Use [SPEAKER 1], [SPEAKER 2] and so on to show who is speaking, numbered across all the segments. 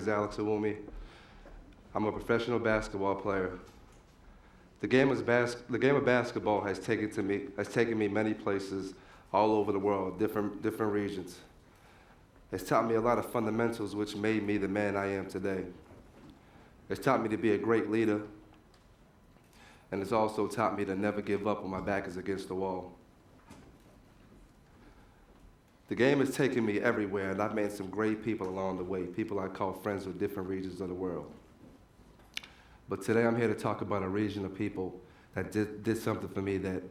[SPEAKER 1] is Alex Awumi. I'm a professional basketball player. The game of basketball has taken me many places all over the world, different regions. It's taught me a lot of fundamentals which made me the man I am today. It's taught me to be a great leader, and it's also taught me to never give up when my back is against the wall. The game has taken me everywhere, and I've met some great people along the way, people I call friends with different regions of the world. But today I'm here to talk about a region of people that did something for me that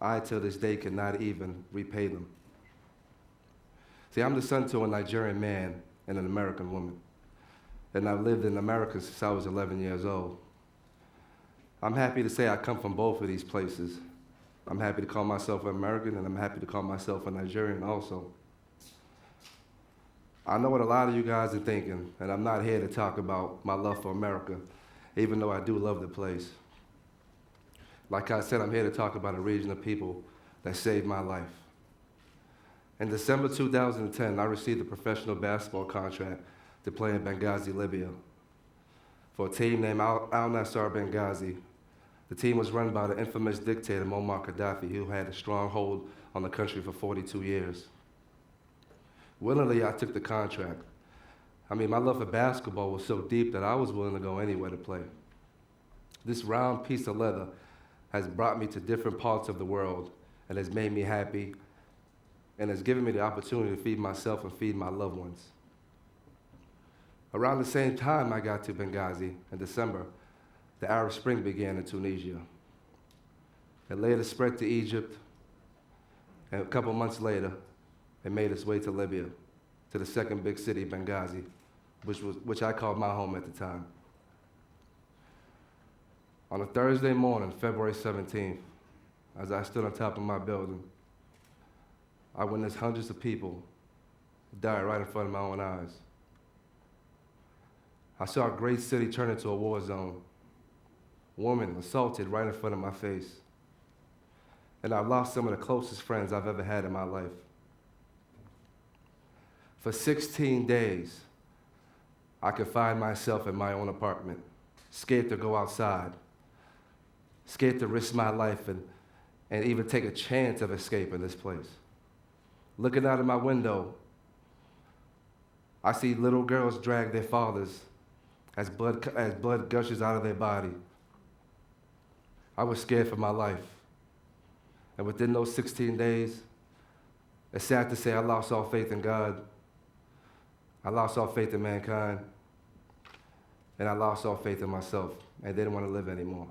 [SPEAKER 1] I, till this day, cannot even repay them. See, I'm the son to a Nigerian man and an American woman, and I've lived in America since I was 11 years old. I'm happy to say I come from both of these places. I'm happy to call myself an American, and I'm happy to call myself a Nigerian also. I know what a lot of you guys are thinking, and I'm not here to talk about my love for America, even though I do love the place. Like I said, I'm here to talk about a region of people that saved my life. In December 2010, I received a professional basketball contract to play in Benghazi, Libya, for a team named Al Nassr Benghazi. The team was run by the infamous dictator Muammar Gaddafi, who had a strong hold on the country for 42 years. Willingly, I took the contract. My love for basketball was so deep that I was willing to go anywhere to play. This round piece of leather has brought me to different parts of the world and has made me happy and has given me the opportunity to feed myself and feed my loved ones. Around the same time I got to Benghazi in December, the Arab Spring began in Tunisia. It later spread to Egypt, and a couple months later, it made its way to Libya, to the second big city, Benghazi, which I called my home at the time. On a Thursday morning, February 17th, as I stood on top of my building, I witnessed hundreds of people die right in front of my own eyes. I saw a great city turn into a war zone. Women assaulted right in front of my face. And I lost some of the closest friends I've ever had in my life. For 16 days, I confined myself in my own apartment, scared to go outside, scared to risk my life and even take a chance of escaping this place. Looking out of my window, I see little girls drag their fathers as blood gushes out of their body. I was scared for my life. And within those 16 days, it's sad to say I lost all faith in God. I lost all faith in mankind. And I lost all faith in myself and didn't want to live anymore.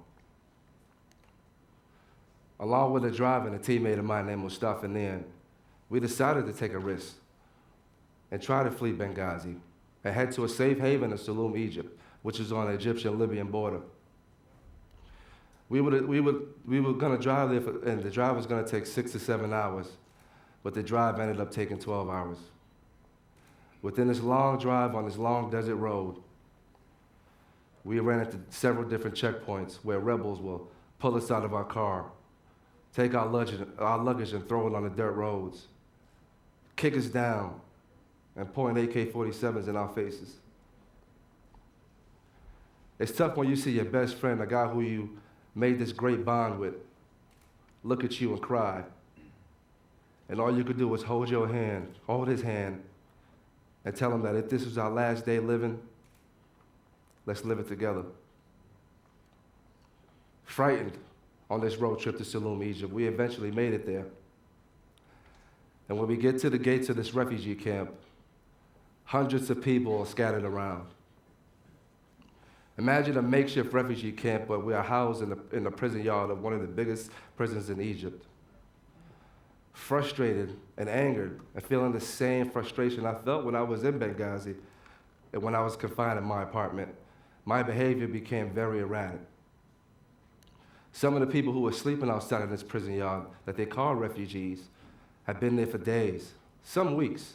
[SPEAKER 1] Along with a driver and a teammate of mine named Mustafa Nian, we decided to take a risk and try to flee Benghazi and head to a safe haven in Saloum, Egypt, which is on the Egyptian-Libyan border. We were going to drive there, and the drive was going to take 6 to 7 hours, but the drive ended up taking 12 hours. Within this long drive on this long desert road, we ran into several different checkpoints where rebels will pull us out of our car, take our luggage and throw it on the dirt roads, kick us down, and point AK-47s in our faces. It's tough when you see your best friend, a guy who you made this great bond with, look at you and cry. And all you could do was hold his hand, and tell him that if this was our last day living, let's live it together. Frightened on this road trip to Saloum, Egypt, we eventually made it there. And when we get to the gates of this refugee camp, hundreds of people are scattered around. Imagine a makeshift refugee camp, but we are housed in the prison yard of one of the biggest prisons in Egypt. Frustrated and angered and feeling the same frustration I felt when I was in Benghazi and when I was confined in my apartment, my behavior became very erratic. Some of the people who were sleeping outside of this prison yard that they call refugees had been there for days, some weeks.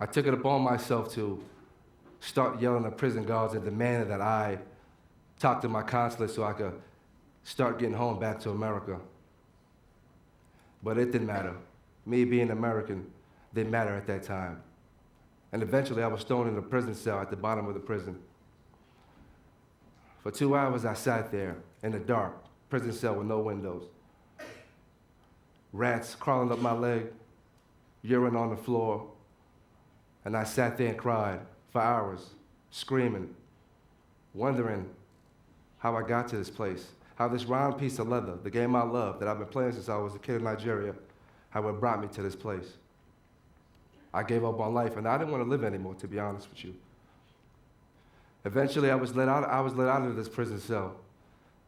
[SPEAKER 1] I took it upon myself to start yelling at prison guards and demanding that I talk to my consulate so I could start getting home back to America. But it didn't matter. Me being American didn't matter at that time. And eventually I was thrown in a prison cell at the bottom of the prison. For 2 hours I sat there in the dark, prison cell with no windows. Rats crawling up my leg, urine on the floor, and I sat there and cried for hours, screaming, wondering how I got to this place, how this round piece of leather, the game I love, that I've been playing since I was a kid in Nigeria, how it brought me to this place. I gave up on life, and I didn't want to live anymore, to be honest with you. Eventually, I was let out of this prison cell,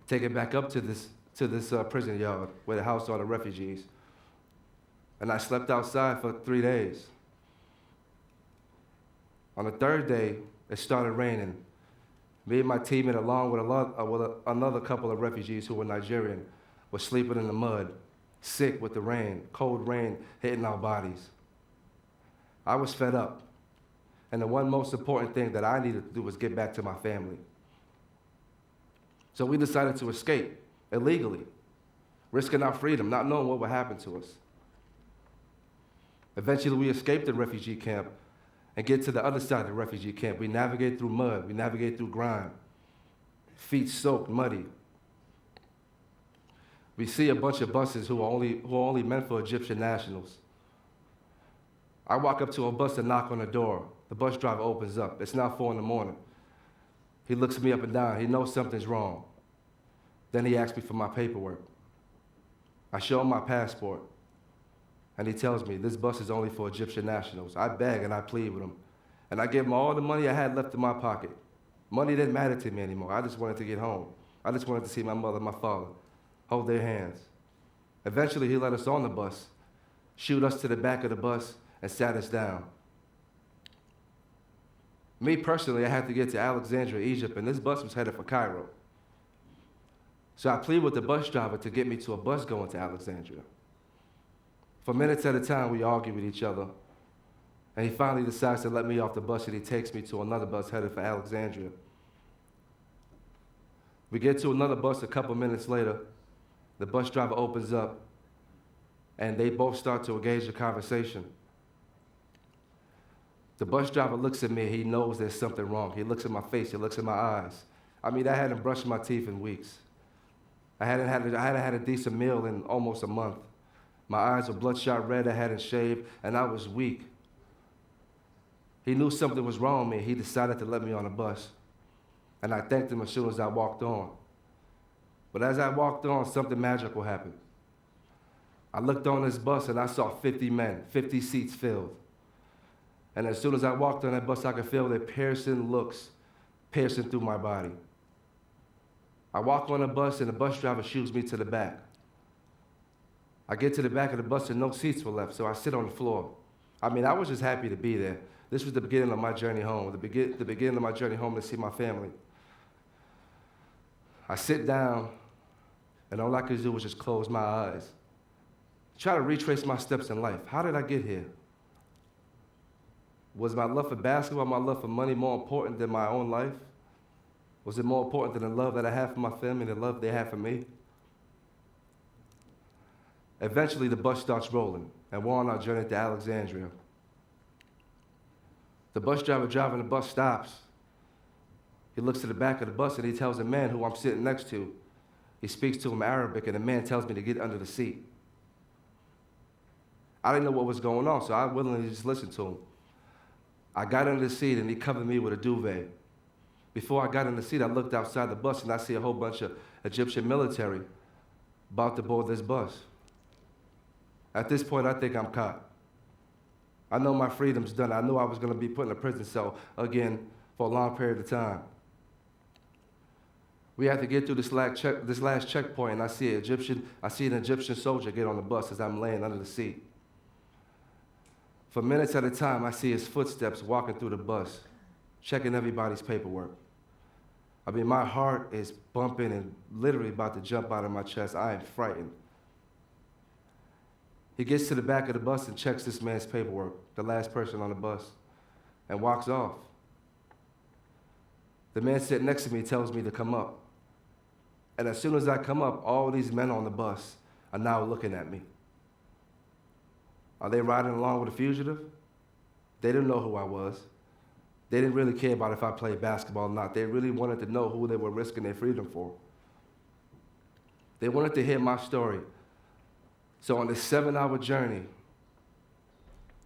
[SPEAKER 1] taken back up to this prison yard where they housed all the refugees. And I slept outside for 3 days. On the third day, it started raining. Me and my teammate, along with another couple of refugees who were Nigerian, were sleeping in the mud, sick with the rain, cold rain hitting our bodies. I was fed up. And the one most important thing that I needed to do was get back to my family. So we decided to escape illegally, risking our freedom, not knowing what would happen to us. Eventually, we escaped the refugee camp and get to the other side of the refugee camp. We navigate through mud, we navigate through grime, feet soaked, muddy. We see a bunch of buses who are only meant for Egyptian nationals. I walk up to a bus and knock on the door. The bus driver opens up. It's now 4 a.m. He looks me up and down. He knows something's wrong. Then he asks me for my paperwork. I show him my passport. And he tells me, this bus is only for Egyptian nationals. I beg and I plead with him. And I give him all the money I had left in my pocket. Money didn't matter to me anymore. I just wanted to get home. I just wanted to see my mother and my father, hold their hands. Eventually, he let us on the bus, shoot us to the back of the bus, and sat us down. Me personally, I had to get to Alexandria, Egypt, and this bus was headed for Cairo. So I plead with the bus driver to get me to a bus going to Alexandria. For minutes at a time, we argue with each other. And he finally decides to let me off the bus, and he takes me to another bus headed for Alexandria. We get to another bus a couple minutes later. The bus driver opens up, and they both start to engage a conversation. The bus driver looks at me. He knows there's something wrong. He looks at my face. He looks at my eyes. I mean, I hadn't brushed my teeth in weeks. I hadn't had a decent meal in almost a month. My eyes were bloodshot red. I hadn't shaved, and I was weak. He knew something was wrong with me. He decided to let me on a bus. And I thanked him as soon as I walked on. But as I walked on, something magical happened. I looked on this bus, and I saw 50 men, 50 seats filled. And as soon as I walked on that bus, I could feel their piercing looks piercing through my body. I walk on the bus, and the bus driver shoots me to the back. I get to the back of the bus, and no seats were left, so I sit on the floor. I mean, I was just happy to be there. This was the beginning of my journey home, the beginning of my journey home to see my family. I sit down, and all I could do was just close my eyes, try to retrace my steps in life. How did I get here? Was my love for basketball, my love for money more important than my own life? Was it more important than the love that I have for my family, the love they have for me? Eventually, the bus starts rolling, and we're on our journey to Alexandria. The bus driver driving the bus stops. He looks to the back of the bus, and he tells a man who I'm sitting next to. He speaks to him in Arabic, and the man tells me to get under the seat. I didn't know what was going on, so I willingly just listened to him. I got under the seat, and he covered me with a duvet. Before I got in the seat, I looked outside the bus, and I see a whole bunch of Egyptian military about to board this bus. At this point, I think I'm caught. I know my freedom's done. I knew I was going to be put in a prison cell again for a long period of time. We had to get through this last checkpoint, and I see an Egyptian soldier get on the bus as I'm laying under the seat. For minutes at a time, I see his footsteps walking through the bus, checking everybody's paperwork. I mean, my heart is bumping and literally about to jump out of my chest. I am frightened. He gets to the back of the bus and checks this man's paperwork, the last person on the bus, and walks off. The man sitting next to me tells me to come up. And as soon as I come up, all these men on the bus are now looking at me. Are they riding along with a fugitive? They didn't know who I was. They didn't really care about if I played basketball or not. They really wanted to know who they were risking their freedom for. They wanted to hear my story. So on this 7-hour journey,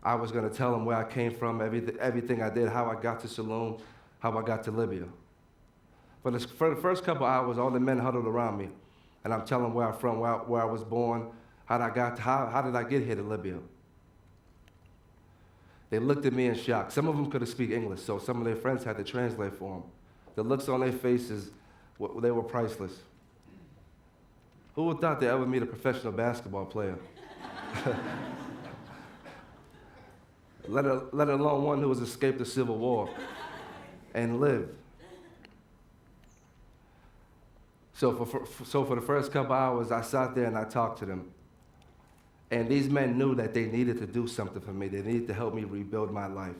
[SPEAKER 1] I was going to tell them where I came from, everything I did, how I got to Saloon, how I got to Libya. For the first couple hours, all the men huddled around me, and I'm telling them where I'm from, where I was born, how did I get here to Libya. They looked at me in shock. Some of them couldn't speak English, so some of their friends had to translate for them. The looks on their faces, they were priceless. Who would thought they'd ever meet a professional basketball player? let alone one who has escaped the Civil War and lived. So for the first couple hours, I sat there and I talked to them. And these men knew that they needed to do something for me. They needed to help me rebuild my life.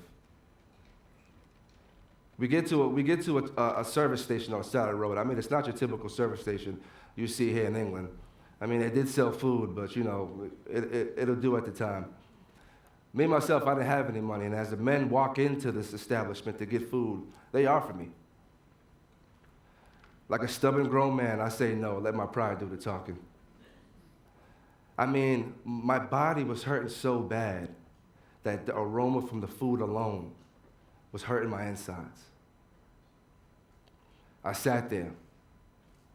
[SPEAKER 1] We get to a service station on the side of the road. I mean, it's not your typical service station you see here in England. I mean, they did sell food, but you know, it'll do at the time. Me, myself, I didn't have any money, and as the men walk into this establishment to get food, they offer me. Like a stubborn grown man, I say no, let my pride do the talking. I mean, my body was hurting so bad that the aroma from the food alone was hurting my insides. I sat there.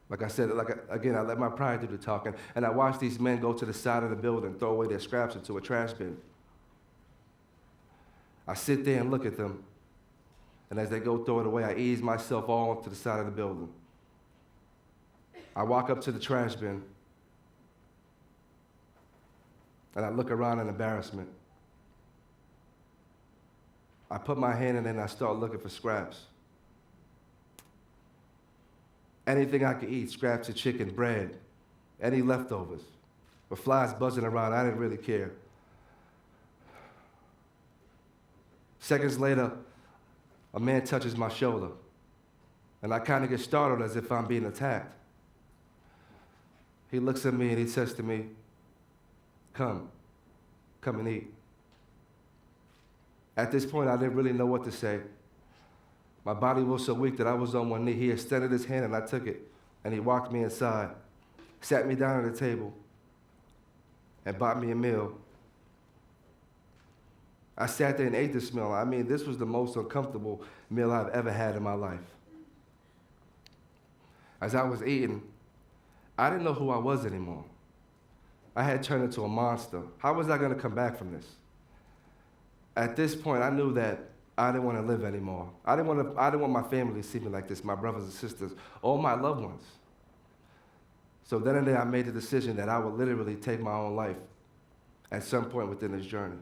[SPEAKER 1] Like I said, again, I let my pride do the talking, and I watched these men go to the side of the building, throw away their scraps into a trash bin. I sit there and look at them, and as they go throw it away, I ease myself all to the side of the building. I walk up to the trash bin, and I look around in embarrassment. I put my hand in and I start looking for scraps. Anything I could eat, scraps of chicken, bread, any leftovers. With flies buzzing around, I didn't really care. Seconds later, a man touches my shoulder, and I kind of get startled as if I'm being attacked. He looks at me and he says to me, come and eat. At this point, I didn't really know what to say. My body was so weak that I was on one knee. He extended his hand and I took it, and he walked me inside, sat me down at the table, and bought me a meal. I sat there and ate this meal. I mean, this was the most uncomfortable meal I've ever had in my life. As I was eating, I didn't know who I was anymore. I had turned into a monster. How was I going to come back from this? At this point, I knew that I didn't want to live anymore. I didn't want my family to see me like this, my brothers and sisters, all my loved ones. So then and there, I made the decision that I would literally take my own life at some point within this journey.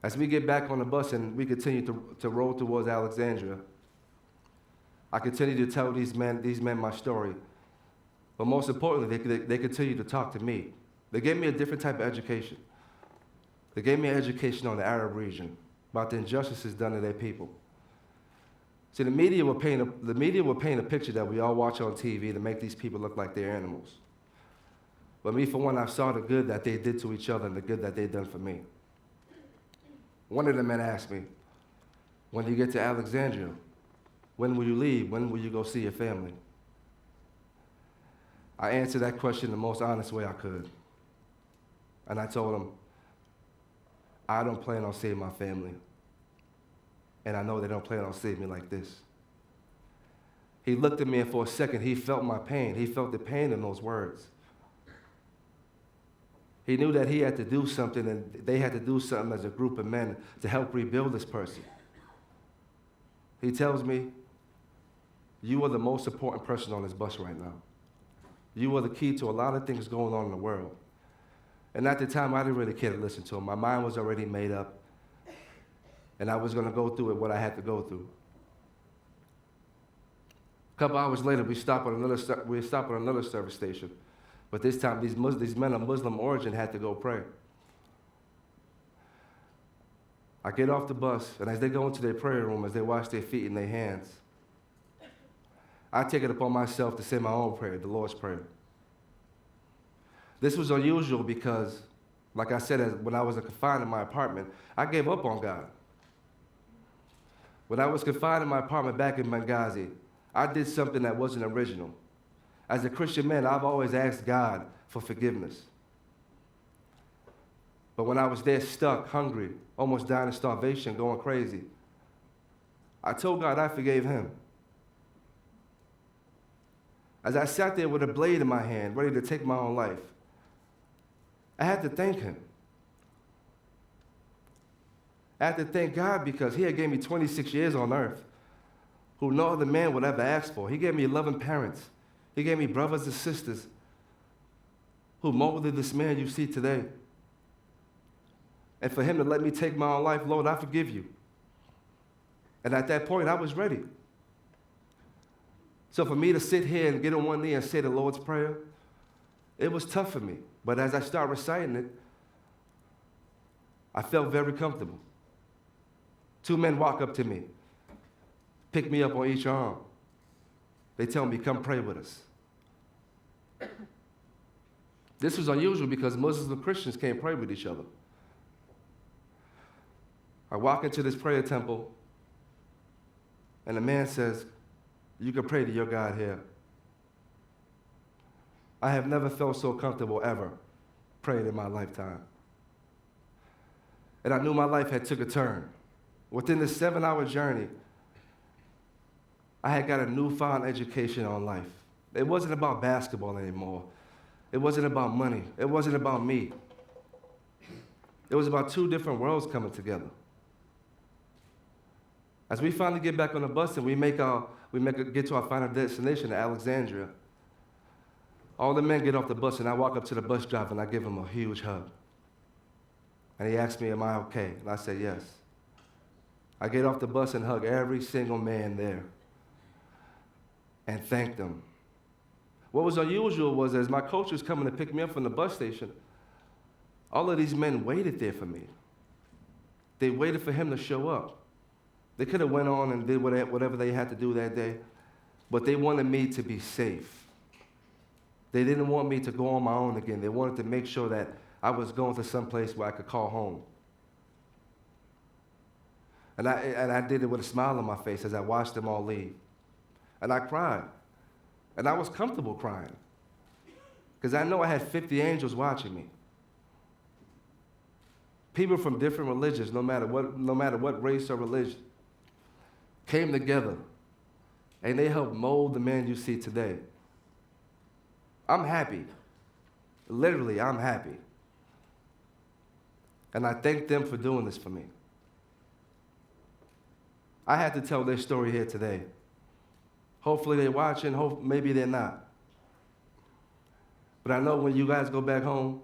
[SPEAKER 1] As we get back on the bus and we continue to roll towards Alexandria, I continue to tell these men my story. But most importantly, they continue to talk to me. They gave me a different type of education. They gave me an education on the Arab region, about the injustices done to their people. See, the media will paint a picture that we all watch on TV to make these people look like they're animals. But me, for one, I saw the good that they did to each other and the good that they done for me. One of the men asked me, when you get to Alexandria, when will you leave? When will you go see your family? I answered that question the most honest way I could. And I told him, I don't plan on seeing my family. And I know they don't plan on seeing me like this. He looked at me and for a second, he felt my pain. He felt the pain in those words. He knew that he had to do something and they had to do something as a group of men to help rebuild this person. He tells me, you are the most important person on this bus right now. You are the key to a lot of things going on in the world. And at the time, I didn't really care to listen to him. My mind was already made up, and I was going to go through what I had to go through. A couple hours later, we stopped at another service station, but this time these men of Muslim origin had to go pray. I get off the bus, and as they go into their prayer room, as they wash their feet and their hands, I take it upon myself to say my own prayer, the Lord's Prayer. This was unusual because Like I said, when I was confined in my apartment, I gave up on God. When I was confined in my apartment back in Benghazi, I did something that wasn't original. As a Christian man, I've always asked God for forgiveness. But when I was there stuck, hungry, almost dying of starvation, going crazy, I told God I forgave him. As I sat there with a blade in my hand, ready to take my own life, I had to thank him. I had to thank God because he had gave me 26 years on earth, who no other man would ever ask for. He gave me loving parents. He gave me brothers and sisters who molded this man you see today. And for him to let me take my own life, Lord, I forgive you. And at that point, I was ready. So for me to sit here and get on one knee and say the Lord's Prayer, it was tough for me. But as I started reciting it, I felt very comfortable. Two men walk up to me, pick me up on each arm. They tell me, come pray with us. This was unusual because Muslims and Christians can't pray with each other. I walk into this prayer temple, and the man says, you can pray to your God here. I have never felt so comfortable ever praying in my lifetime. And I knew my life had took a turn. Within this 7-hour journey, I had got a newfound education on life. It wasn't about basketball anymore. It wasn't about money. It wasn't about me. It was about two different worlds coming together. As we finally get back on the bus and we get to our final destination, Alexandria, all the men get off the bus and I walk up to the bus driver and I give him a huge hug. And he asked me, am I okay? And I said, yes. I get off the bus and hug every single man there and thank them. What was unusual was as my coach was coming to pick me up from the bus station, all of these men waited there for me. They waited for him to show up. They could have went on and did whatever they had to do that day, but they wanted me to be safe. They didn't want me to go on my own again. They wanted to make sure that I was going to some place where I could call home. And I did it with a smile on my face as I watched them all leave. And I cried. And I was comfortable crying. Because I know I had 50 angels watching me. People from different religions, no matter what race or religion, came together. And they helped mold the man you see today. I'm happy. Literally, I'm happy. And I thank them for doing this for me. I had to tell their story here today. Hopefully they're watching, maybe they're not. But I know when you guys go back home,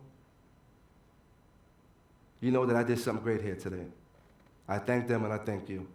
[SPEAKER 1] you know that I did something great here today. I thank them and I thank you.